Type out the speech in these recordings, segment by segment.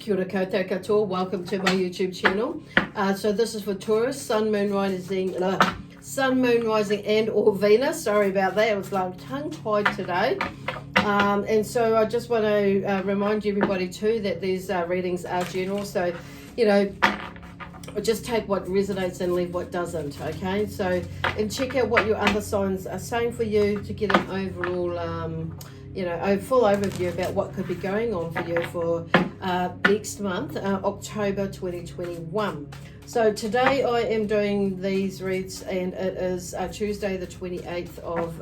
Kia ora koutou katoa, welcome to my YouTube channel. So this is for Taurus, Sun, Moon, Rising, and or Venus. Sorry about that, it was like tongue-tied today. And so I just want to remind everybody too that these readings are general. So, you know, just take what resonates and leave what doesn't, okay? So, and check out what your other signs are saying for you to get an overall, you know, a full overview about what could be going on for you for next month, October 2021. So today I am doing these reads, and it is Tuesday the 28th of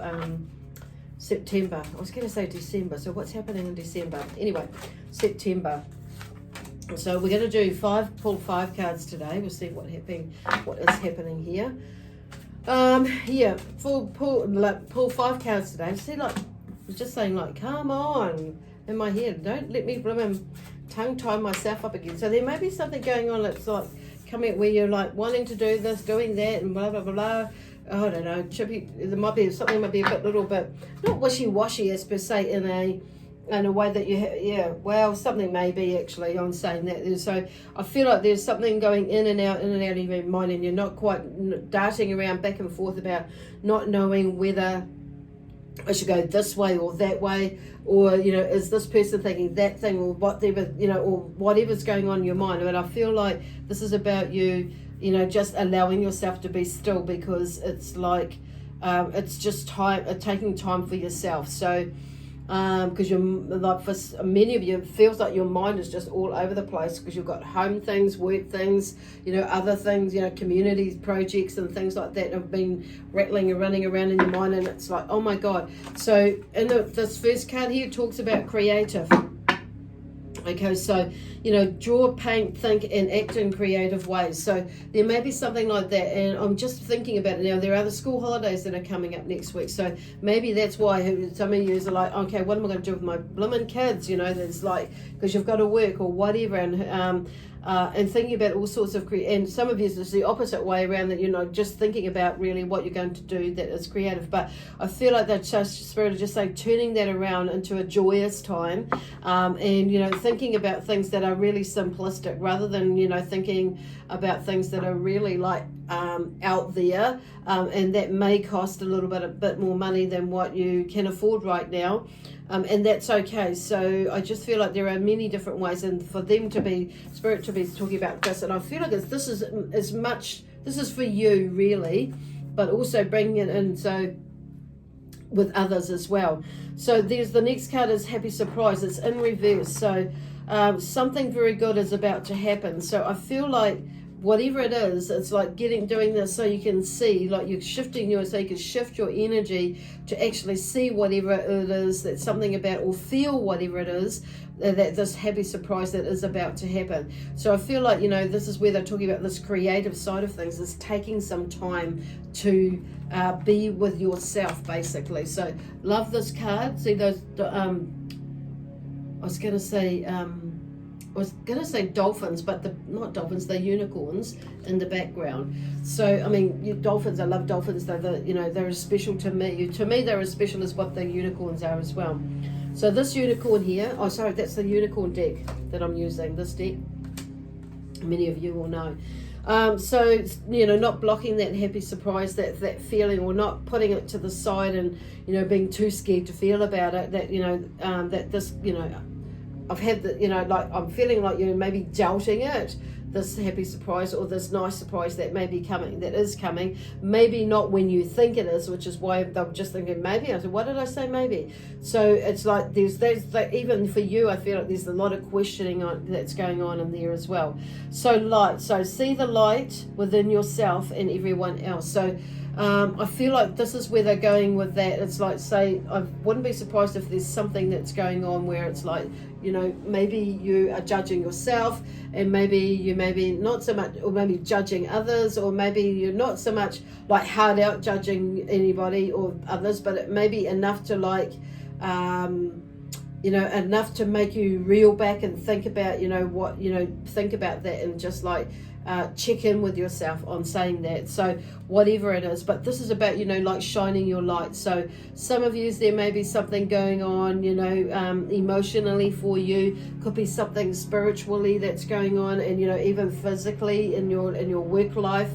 September. I was going to say December, so what's happening in December? Anyway, September. So we're going to do pull five cards today. We'll see what is happening here. Yeah, pull five cards today. See, like, I was just saying, like, come on, in my head, don't let me tongue tie myself up again. So there may be something going on that's like coming where you're like wanting to do this, doing that, and blah blah blah blah. Oh, I don't know. There might be something, might be a little bit not wishy-washy as per se in a way that you well, something may be actually. I'm saying that. So I feel like there's something going in and out of your mind, and you're not quite darting around back and forth about not knowing whether I should go this way or that way, or, you know, is this person thinking that thing, or whatever, you know, or whatever's going on in your mind. But I feel like this is about you, you know, just allowing yourself to be still, because it's like, it's just taking time for yourself. So, because you're like, for many of you, it feels like your mind is just all over the place, because you've got home things, work things, you know, other things, you know, community projects and things like that have been rattling and running around in your mind, and it's like, oh my God. So in this first card here, it talks about creative. Okay, so, you know, draw, paint, think, and act in creative ways. So there may be something like that, and I'm just thinking about it now. There are the school holidays that are coming up next week, so maybe that's why some of you are like, okay, what am I going to do with my blooming kids? You know, that's like, because you've got to work or whatever, and thinking about all sorts of and some of you is the opposite way around, that you're not just thinking about really what you're going to do that is creative. But I feel like that spirit of just like turning that around into a joyous time, and, you know, thinking about things that are really simplistic, rather than, you know, thinking about things that are really like out there, and that may cost a bit more money than what you can afford right now. And that's okay. So I just feel like there are many different ways, and for them to be, spirit to be talking about this, and I feel like this is for you really, but also bringing it in so with others as well. So there's the next card is happy surprise. It's in reverse. So something very good is about to happen. So I feel like whatever it is, it's like doing this so you can see, like you're shifting so you can shift your energy to actually see whatever it is that's something about, or feel whatever it is that this happy surprise that is about to happen. So I feel like, you know, this is where they're talking about this creative side of things, is taking some time to be with yourself, basically. So love this card. See those, I was going to say dolphins, but not dolphins, they're unicorns in the background. So, I mean, dolphins, I love dolphins. They're as special to me. To me, they're as special as what the unicorns are as well. So this unicorn here, oh, sorry, that's the unicorn deck that I'm using, this deck. Many of you will know. So, you know, not blocking that happy surprise, that feeling, or not putting it to the side and, you know, being too scared to feel about it, that, you know, that this, you know, I've had the, you know, like I'm feeling like you're maybe doubting it, this happy surprise or this nice surprise that may be coming, that is coming, maybe not when you think it is, which is why I'm just thinking maybe. I said, what did I say maybe? So it's like there's even for you, I feel like there's a lot of questioning that's going on in there as well. So light, so see the light within yourself and everyone else. So I feel like this is where they're going with that. It's like, say, I wouldn't be surprised if there's something that's going on where it's like, you know, maybe you are judging yourself, and maybe you not so much, or maybe judging others, or maybe you're not so much like hard out judging anybody or others, but it may be enough to like you know, enough to make you reel back and think about, you know, what, you know, think about that and just like check in with yourself on saying that. So whatever it is, but this is about, you know, like shining your light. So some of you, there may be something going on, you know, emotionally for you, could be something spiritually that's going on, and, you know, even physically in your work life.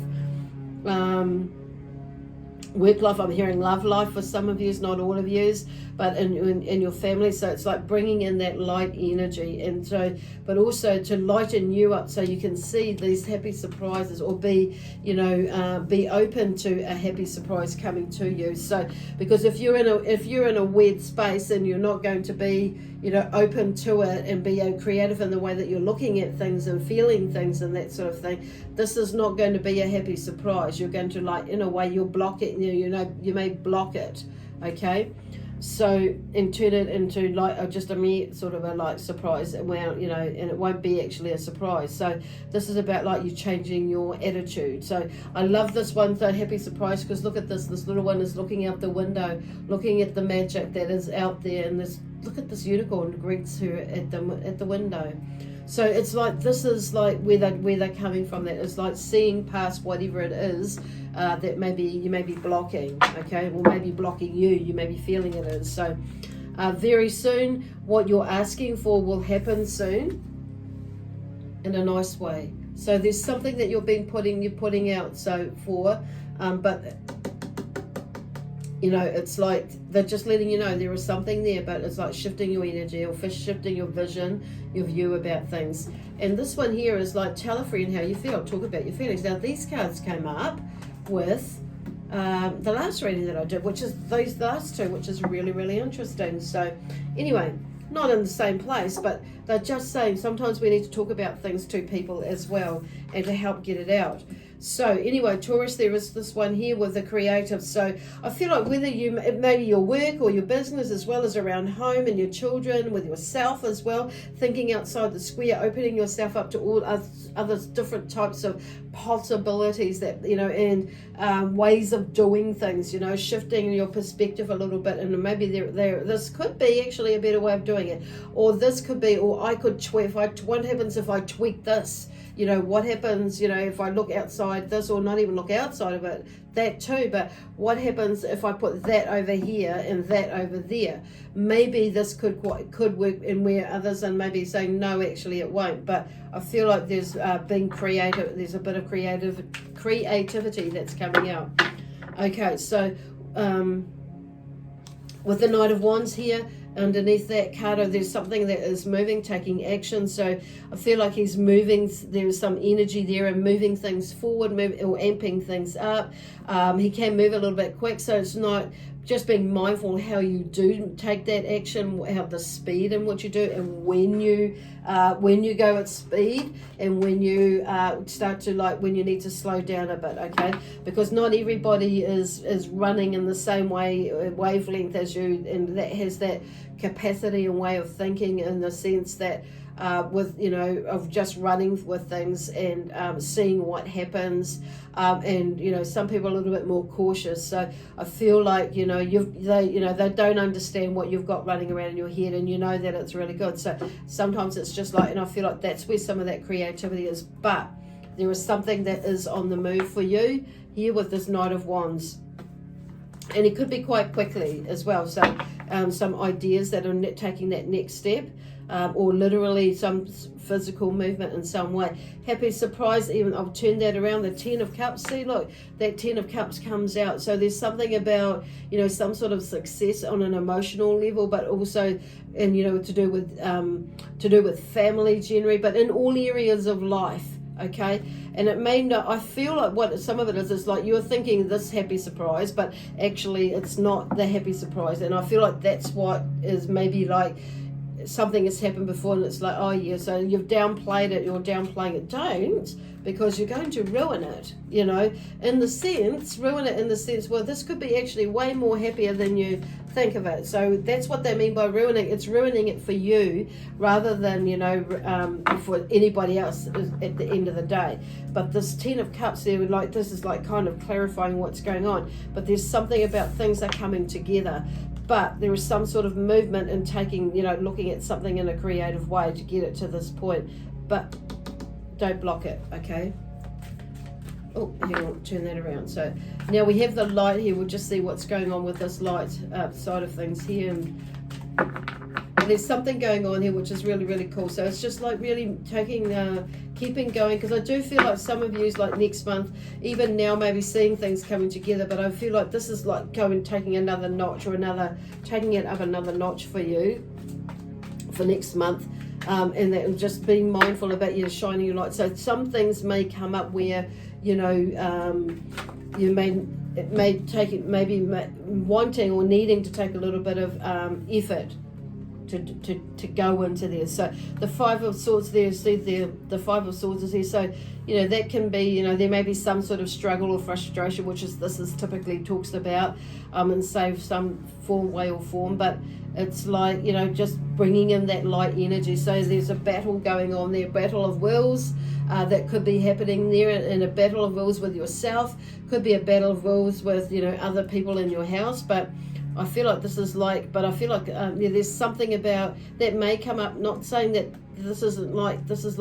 Work life, I'm hearing love life for some of yous, not all of yous, but in your family. So it's like bringing in that light energy, and so, but also to lighten you up so you can see these happy surprises, or be, you know, be open to a happy surprise coming to you. So because if you're in a weird space and you're not going to be, you know, open to it and be creative in the way that you're looking at things and feeling things and that sort of thing, this is not going to be a happy surprise. You're going to, like, in a way, you'll block it. You know, you may block it, okay? So, and turn it into like just a mere sort of a like surprise, and well, you know, and it won't be actually a surprise. So this is about like you changing your attitude. So I love this one, the happy surprise, because look at this little one is looking out the window, looking at the magic that is out there, and this, look at this unicorn greets her at the window. So it's like, this is like where they're coming from. That is like seeing past whatever it is that maybe you may be blocking, okay, or maybe blocking you may be feeling it is. So very soon, what you're asking for will happen soon in a nice way. So there's something that you're putting out so for, but you know, it's like they're just letting you know there is something there, but it's like shifting your energy or shifting your vision, your view about things. And this one here is like, tell a friend how you feel, talk about your feelings. Now these cards came up with the last reading that I did, which is those last two, which is really, really interesting. So anyway, not in the same place, but they're just saying sometimes we need to talk about things to people as well, and to help get it out. So anyway, Taurus, there is this one here with the creative. So I feel like whether you, maybe your work or your business, as well as around home and your children, with yourself as well, thinking outside the square, opening yourself up to all other different types of possibilities that, you know, and ways of doing things, you know, shifting your perspective a little bit. And maybe this could be actually a better way of doing it, or this could be, or I could tweak, what happens if I tweak this? You know, what happens, you know, if I look outside this, or not even look outside of it, that too, but what happens if I put that over here and that over there? Maybe this could work, and where others are maybe saying, no, actually it won't. But I feel like there's being creative, there's a bit of creativity that's coming out. Okay, so with the Knight of Wands here, underneath that card, there's something that is moving, taking action. So I feel like he's moving, there's some energy there and moving things forward, or amping things up. He can move a little bit quick, so it's not just being mindful how you do take that action, how the speed in which you do, and when you go at speed, and when you start to, like, when you need to slow down a bit, okay? Because not everybody is running in the same wavelength as you, and that has that capacity and way of thinking, in the sense that with, you know, of just running with things and seeing what happens, and, you know, some people are a little bit more cautious. So I feel like, you know, they don't understand what you've got running around in your head, and you know that it's really good. So sometimes it's just like, and I feel like that's where some of that creativity is. But there is something that is on the move for you here with this Knight of Wands, and it could be quite quickly as well. So some ideas that are taking that next step, or literally some physical movement in some way. Happy surprise, even I'll turn that around, the Ten of Cups. See, look, that Ten of Cups comes out. So there's something about, you know, some sort of success on an emotional level, but also, and, you know, to do with family generally, but in all areas of life. Okay, and it may not, I feel like what some of it is like you're thinking this happy surprise, but actually it's not the happy surprise. And I feel like that's what is maybe like something has happened before, and it's like, oh yeah, so you've downplayed it, you're downplaying it. Don't, because you're going to ruin it, you know, ruin it in the sense, well, this could be actually way more happier than you think of it. So that's what they mean by ruining. It's ruining it for you rather than, you know, for anybody else at the end of the day. But this Ten of Cups there, like, this is like kind of clarifying what's going on. But there's something about things are coming together. but there is some sort of movement in taking, looking at something in a creative way to get it to this point, but don't block it, okay? Oh, hang on, turn that around. So now we have the light here. We'll just see what's going on with this light side of things here. And there's something going on here which is really, really cool. So it's just like really taking, keeping going, because I do feel like some of you, like next month, even now, maybe seeing things coming together, but I feel like this is like taking another notch, or taking it up another notch for you for next month. And that just being mindful about your shining your light. So some things may come up where, you may take it, maybe wanting or needing to take a little bit of effort to go into there. So the Five of Swords there, see the Five of Swords is here. So that can be, there may be some sort of struggle or frustration, which this is typically talks about in some way or form, but it's like, just bringing in that light energy. So there's a battle going on there, battle of wills that could be happening there, and a battle of wills with yourself, could be a battle of wills with other people in your house. But I feel like this is like, there's something about that may come up, not saying that this isn't like, this is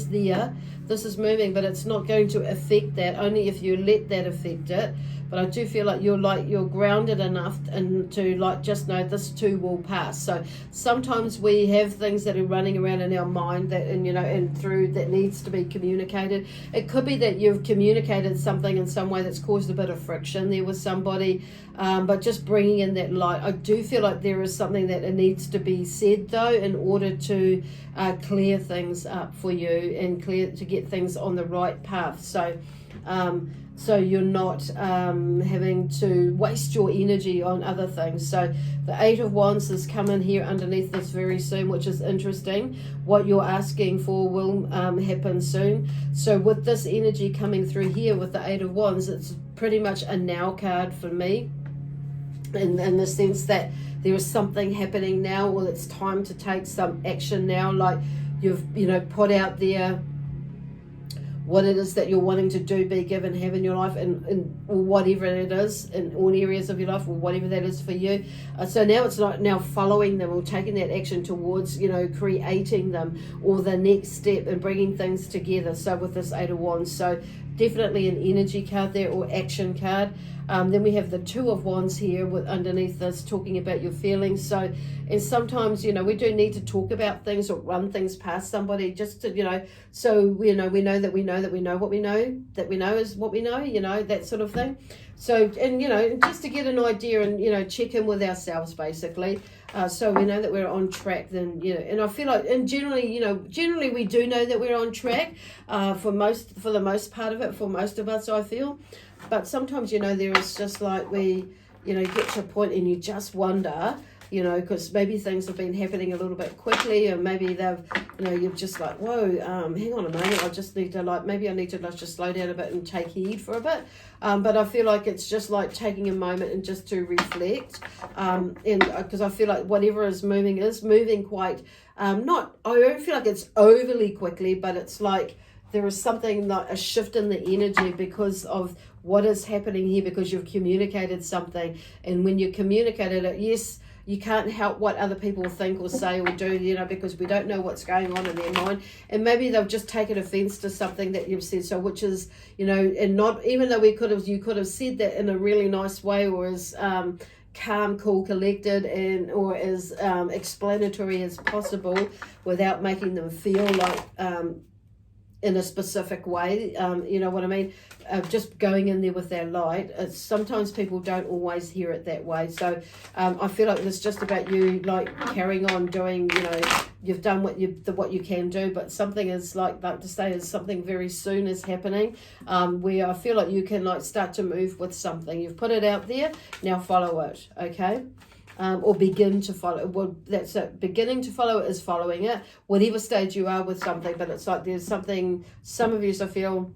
there, this is moving, but it's not going to affect that, only if you let that affect it. But I do feel like you're grounded enough and to just know this too will pass. So sometimes we have things that are running around in our mind that, and through that needs to be communicated. It could be that you've communicated something in some way that's caused a bit of friction there with somebody, but just bringing in that light. I do feel like there is something that needs to be said though, in order to clear things up for you and to get things on the right path. So you're not having to waste your energy on other things. So the Eight of Wands is coming here underneath this very soon, which is interesting. What you're asking for will happen soon. So with this energy coming through here with the Eight of Wands, it's pretty much a now card for me, in the sense that there is something happening now, or it's time to take some action now. Like you've put out there what it is that you're wanting to do, be, give, and have in your life, and whatever it is in all areas of your life, or whatever that is for you. So now it's like now following them, or taking that action towards, creating them, or the next step and bringing things together. So with this Eight of Wands, so definitely an energy card there, or action card. Then we have the Two of Wands here with underneath this, talking about your feelings. So, and sometimes, we do need to talk about things or run things past somebody, just to, so, we know that we know that we know what we know, that we know is what we know, that sort of thing. So, and, just to get an idea and, check in with ourselves, basically. So we know that we're on track, then, and I feel like, and generally we do know that we're on track for the most part of it, for most of us, I feel. But sometimes, there is just like we, get to a point and you just wonder, because maybe things have been happening a little bit quickly, or maybe they've, you're just like, whoa, hang on a moment, I just need to maybe I need to just slow down a bit and take heed for a bit. But I feel like it's just like taking a moment and just to reflect, and because I feel like whatever is moving quite, I don't feel like it's overly quickly, but it's like there is something like a shift in the energy because of what is happening here, because you've communicated something, and when you communicated it, yes, you can't help what other people think or say or do, because we don't know what's going on in their mind. And maybe they've just taken offense to something that you've said. So, which is, and not, even though you could have said that in a really nice way, or as calm, cool, collected, and or as explanatory as possible, without making them feel like in a specific way, you know what I mean? Just going in there with their light. Sometimes people don't always hear it that way. So I feel like it's just about you, like, carrying on doing, you've done what you can do, but something is like to say is something very soon is happening, where I feel like you can like start to move with something. You've put it out there, now follow it, okay? Or begin to follow. Well, that's it. Beginning to follow it is following it, whatever stage you are with something. But it's like there's something, some of you, I feel,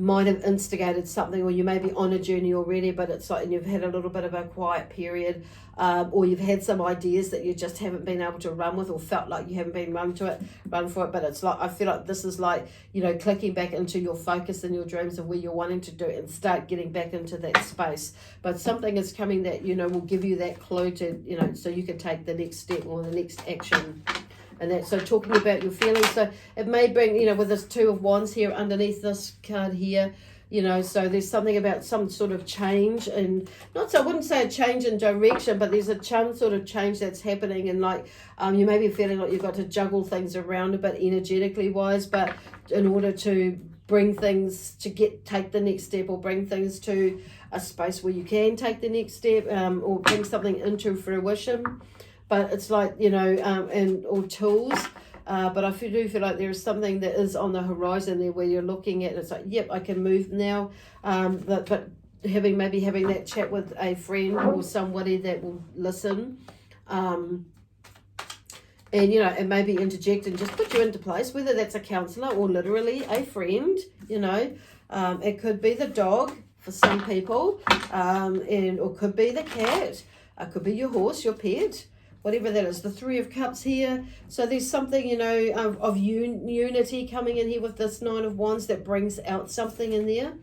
might have instigated something, or you may be on a journey already, but it's like, and you've had a little bit of a quiet period, or you've had some ideas that you just haven't been able to run with, or felt like you haven't been run for it. But it's like, I feel like this is like, you know, clicking back into your focus and your dreams of where you're wanting to do and start getting back into that space. But something is coming that, you know, will give you that clue to, you know, so you can take the next step or the next action. And that, so talking about your feelings, so it may bring, you know, with this Two of Wands here underneath this card here, you know, so there's something about some sort of change, and not so, I wouldn't say a change in direction, but there's a sort of change that's happening, and like you may be feeling like you've got to juggle things around a bit energetically wise, but in order to bring things to take the next step, or bring things to a space where you can take the next step, or bring something into fruition. But it's like, you know, or tools. But I do feel like there is something that is on the horizon there where you're looking at, it's like, yep, I can move now. But having that chat with a friend or somebody that will listen. And, you know, and maybe interject and just put you into place, whether that's a counsellor or literally a friend, you know. It could be the dog for some people, or could be the cat. It could be your horse, your pet. Whatever that is, the Three of Cups here. So there's something, you know, of unity coming in here with this Nine of Wands that brings out something in there.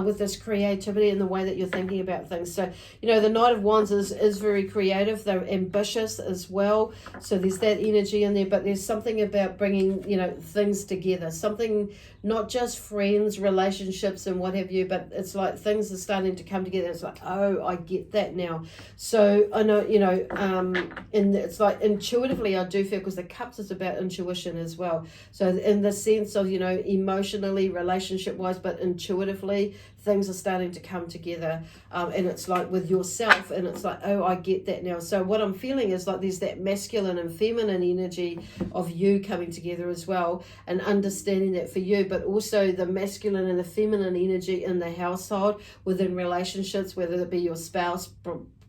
With this creativity and the way that you're thinking about things. So, you know, the Knight of Wands is very creative. They're ambitious as well. So there's that energy in there, but there's something about bringing, you know, things together. Something, not just friends, relationships and what have you, but it's like things are starting to come together. It's like, oh, I get that now. So I know, you know, and it's like intuitively I do feel, because the Cups is about intuition as well. So in the sense of, you know, emotionally, relationship-wise, but intuitively, things are starting to come together, and it's like with yourself, and it's like, oh, I get that now. So what I'm feeling is like there's that masculine and feminine energy of you coming together as well, and understanding that for you, but also the masculine and the feminine energy in the household, within relationships, whether it be your spouse,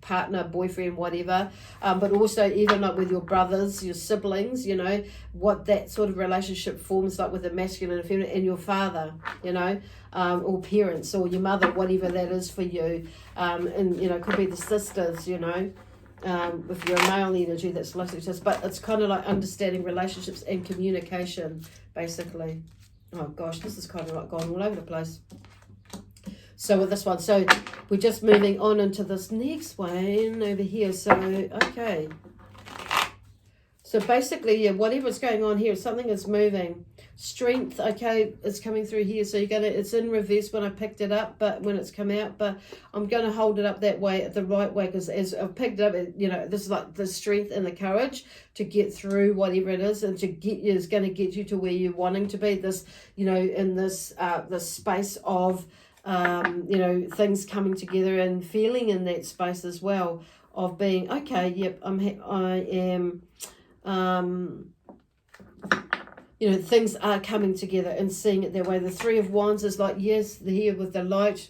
partner, boyfriend, whatever, but also even like with your brothers, your siblings, you know, what that sort of relationship forms like with the masculine and feminine, and your father, you know, or parents, or your mother, whatever that is for you, and, you know, could be the sisters, you know, if you're a male energy that's like this, but it's kind of like understanding relationships and communication, basically. Oh gosh, this is kind of like gone all over the place. So with this one, so we're just moving on into this next one over here. So, okay. So basically, yeah, whatever's going on here, something is moving. Strength, okay, is coming through here. So it's in reverse when I picked it up, but when it's come out, but I'm going to hold it up that way, the right way, because as I've picked it up, you know, this is like the strength and the courage to get through whatever it is, and to get you, is going to get you to where you're wanting to be. This, you know, in this space of, you know, things coming together, and feeling in that space as well of being, okay, yep, I am, you know, things are coming together, and seeing it that way. The Three of Wands is like, yes, the here with the light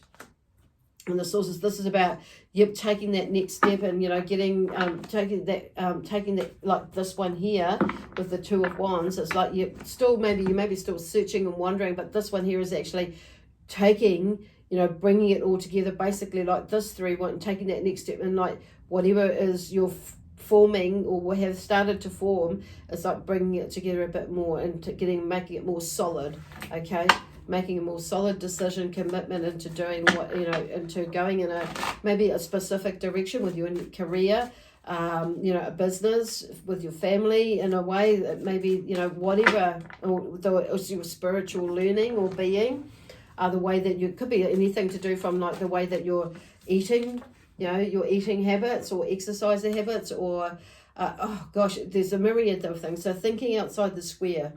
and the sources. This is about, yep, taking that next step, and, you know, getting, taking that, like this one here with the Two of Wands. It's like, you may be still searching and wondering, but this one here is actually taking, you know, bringing it all together, basically like this three, taking that next step, and like whatever is you're forming or have started to form, it's like bringing it together a bit more, and making it more solid, okay, making a more solid decision, commitment into doing what, you know, into going in maybe a specific direction with your career, you know, a business, with your family, in a way that maybe, you know, whatever, or your spiritual learning or being. The way that you, could be anything to do from like the way that you're eating, you know, your eating habits or exercise habits, or, oh gosh, there's a myriad of things. So thinking outside the square.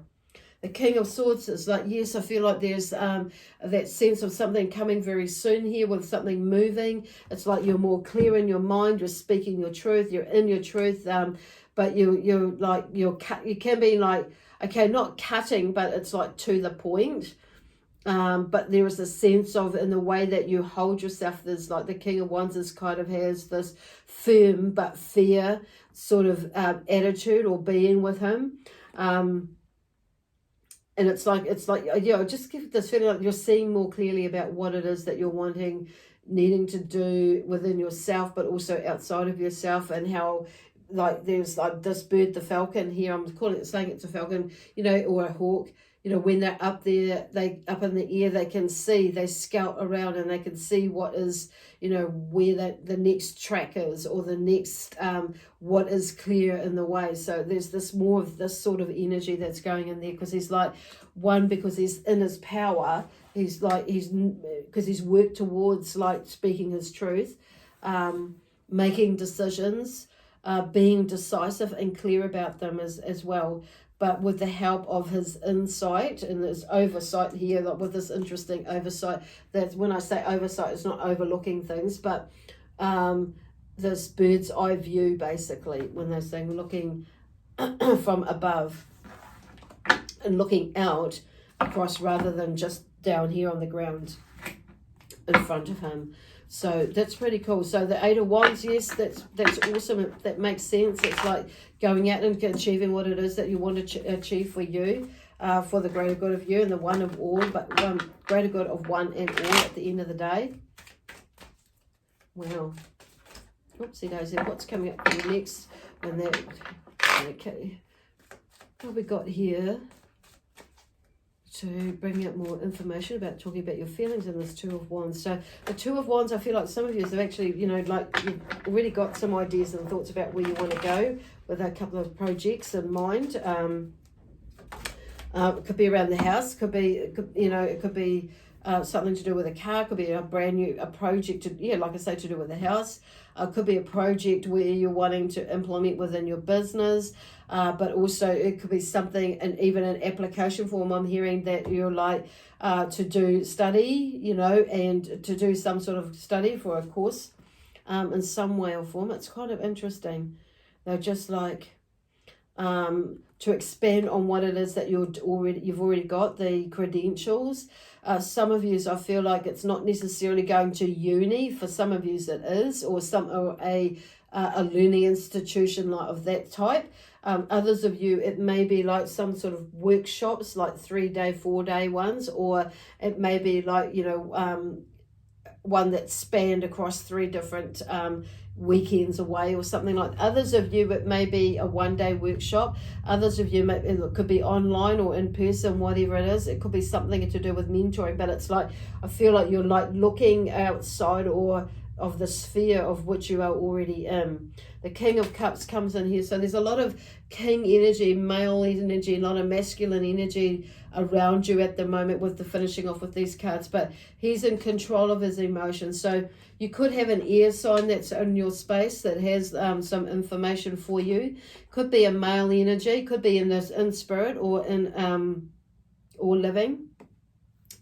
The King of Swords is like, yes, I feel like there's that sense of something coming very soon here, with something moving. It's like you're more clear in your mind, you're speaking your truth, you're in your truth, but you can be like, okay, not cutting, but it's like to the point. But there is a sense of, in the way that you hold yourself, there's like the King of Wands is kind of has this firm but fair sort of attitude or being with him. and it's like, just give this feeling like you're seeing more clearly about what it is that you're needing to do within yourself, but also outside of yourself, and how like there's like this bird, the falcon here, I'm saying it's a falcon, or a hawk. When they're up there, they up in the air, they scout around and they can see what is, where the next track is, or the next, what is clear in the way. So there's this more of this sort of energy that's going in there, because he's like, because he's in his power, because he's worked towards like speaking his truth, making decisions, being decisive and clear about them as well, but with the help of his insight and his oversight here, like with this interesting oversight. That when I say oversight, it's not overlooking things, but this bird's eye view, basically, when they're saying looking from above and looking out across rather than just down here on the ground in front of him. So that's pretty cool. So the Eight of Wands, yes, that's awesome. That makes sense. It's like going out and achieving what it is that you want to achieve for you, for the greater good of you, and the one of all, but greater good of one and all at the end of the day. Wow. Oopsie daisy. What's coming up for you next? And that, okay. What we got here to bring out more information about talking about your feelings in this Two of Wands. So the Two of Wands, I feel like some of you have actually, like you've already got some ideas and thoughts about where you want to go with a couple of projects in mind. It could be around the house, it could be something to do with a car, could be a project like I say, to do with the house. Could be a project where you're wanting to implement within your business, but also it could be something, and even an application form. I'm hearing that you're like to do study, and to do some sort of study for a course in some way or form. It's kind of interesting. They're just like to expand on what it is that you've already got, the credentials. Some of you, I feel like it's not necessarily going to uni. For some of you it is, or a learning institution like of that type. Others of you, it may be like some sort of workshops, like 3-day, 4-day ones, or it may be like, one that's spanned across 3 different weekends away or something like that. Others of you, it may be a 1-day workshop. Others of you, it could be online or in person, whatever it is. It could be something to do with mentoring, but it's like, I feel like you're like looking outside or of the sphere of which you are already in. The King of Cups comes in here. So there's a lot of king energy, male energy, a lot of masculine energy around you at the moment with the finishing off with these cards, but he's in control of his emotions. So you could have an air sign that's in your space that has some information for you. Could be a male energy, could be in spirit or in or living.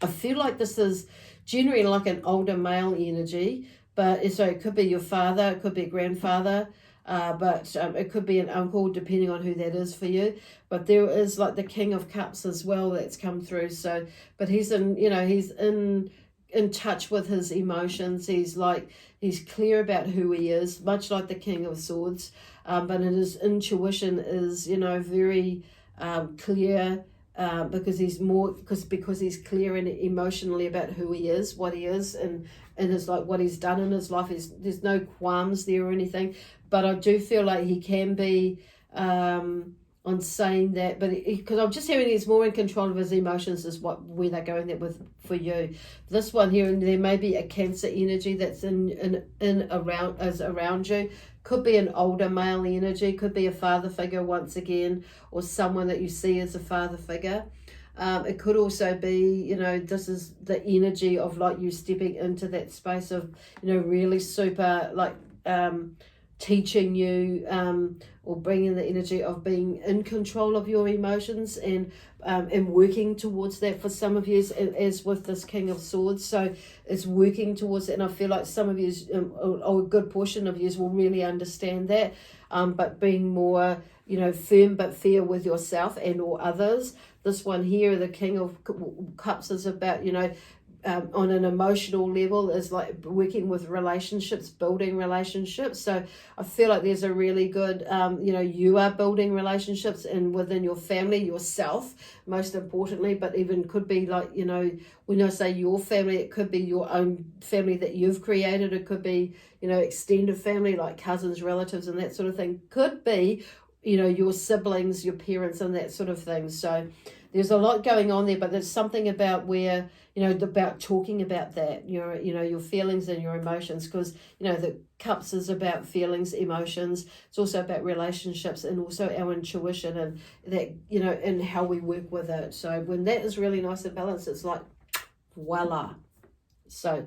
I feel like this is generally like an older male energy, but so it could be your father, it could be a grandfather, but it could be an uncle, depending on who that is for you. But there is like the King of Cups as well that's come through. So, but he's in touch with his emotions. He's clear about who he is, much like the King of Swords. But his intuition is, very clear. Because he's clear and emotionally about who he is, what he is, and his like what he's done in his life. There's no qualms there or anything, but I do feel like he can be on saying that, but because I'm just hearing he's more in control of his emotions is where they're going there with for you. This one here, and there may be a Cancer energy that's around you. Could be an older male energy, could be a father figure once again, or someone that you see as a father figure. It could also be, this is the energy of like you stepping into that space of, really super like teaching you or bringing the energy of being in control of your emotions and working towards that for some of you, as with this King of Swords. So it's working towards it, and I feel like some of you, or a good portion of you, will really understand that, but being more, firm but fair with yourself and or others. This one here, the King of Cups, is about, on an emotional level is like working with relationships, building relationships. So I feel like there's a really good, you are building relationships and within your family, yourself, most importantly, but even could be like, when I say your family, it could be your own family that you've created. It could be, extended family like cousins, relatives, and that sort of thing. Could be, your siblings, your parents, and that sort of thing. So there's a lot going on there, but there's something about where, about talking about that, your feelings and your emotions, because, the cups is about feelings, emotions. It's also about relationships and also our intuition and that, and how we work with it. So when that is really nice and balanced, it's like, voila. So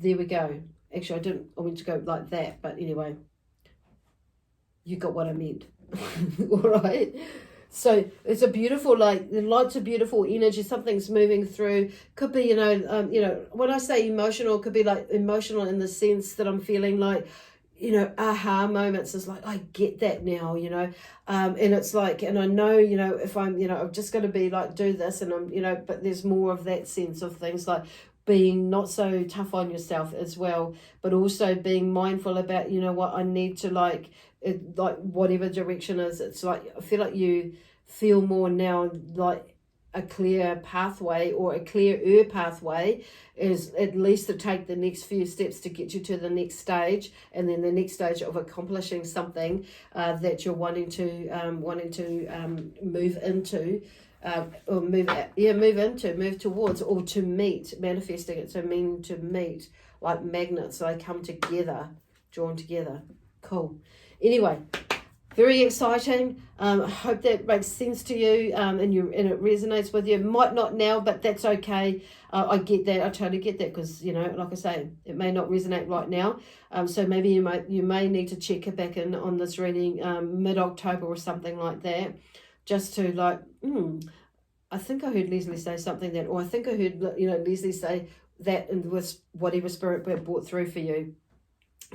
there we go. Actually, I went to go like that, but anyway, you got what I meant. All right. So it's a beautiful, lots of beautiful energy. Something's moving through. Could be, when I say emotional, it could be like emotional in the sense that I'm feeling like, aha moments is like, I get that now, and it's like, and I know, if I'm, I'm just going to be like, do this and I'm, but there's more of that sense of things like being not so tough on yourself as well, but also being mindful about, what I need to like whatever direction is. It's like, I feel like you feel more now like a clear pathway or a clearer pathway is at least to take the next few steps to get you to the next stage, and then the next stage of accomplishing something that you're wanting to move into, or move towards, or to meet, manifesting it. So mean to meet, like magnets, so they come together, drawn together. Cool. Anyway, very exciting. I hope that makes sense to you, and it resonates with you. Might not now, but that's okay. I get that. I totally get that, because like I say, it may not resonate right now. So maybe you may need to check it back in on this reading mid-October or something like that, just to like. I think I heard Lesley say something that, or I think I heard Lesley say that, and with whatever spirit brought through for you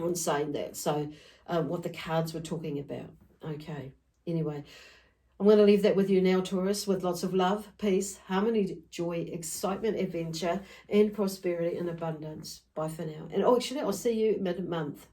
on saying that. So. What the cards were talking about. Okay. Anyway, I'm going to leave that with you now, Taurus, with lots of love, peace, harmony, joy, excitement, adventure, and prosperity and abundance. Bye for now. And actually, I'll see you mid-month.